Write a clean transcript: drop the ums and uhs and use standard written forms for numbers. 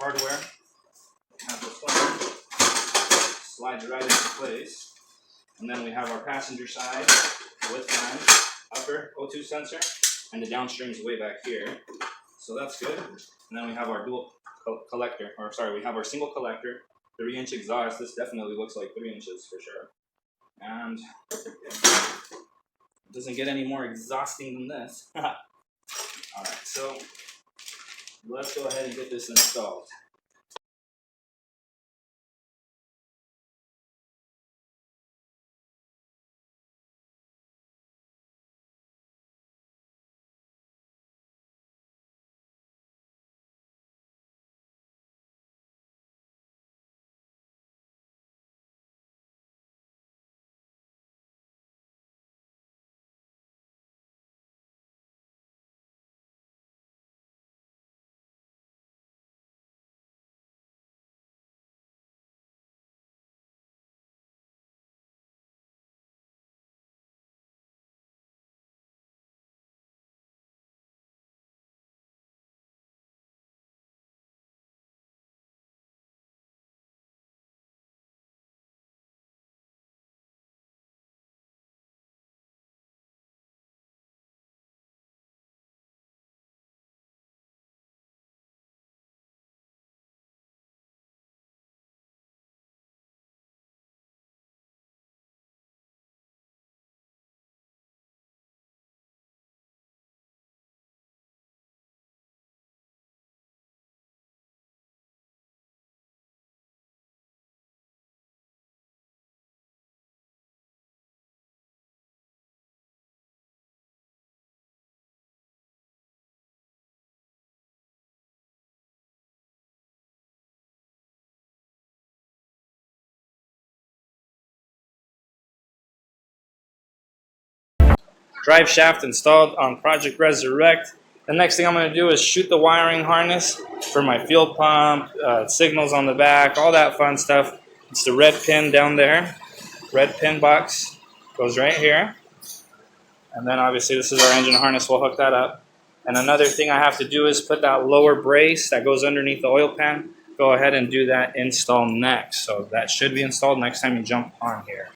hardware. Have this one, slides right into place. And then we have our passenger side with line, upper O2 sensor, and the downstream is way back here. So that's good. And then we have our dual collector, or sorry, we have our single collector, 3-inch exhaust. This definitely looks like 3 inches for sure. And it doesn't get any more exhausting than this. Alright, so let's go ahead and get this installed. Drive shaft installed on Project Resurrect. The next thing I'm going to do is shoot the wiring harness for my fuel pump, signals on the back, all that fun stuff. It's the red pin down there. Red pin box goes right here. And then obviously this is our engine harness. We'll hook that up. And another thing I have to do is put that lower brace that goes underneath the oil pan. Go ahead and do that install next. So that should be installed next time you jump on here.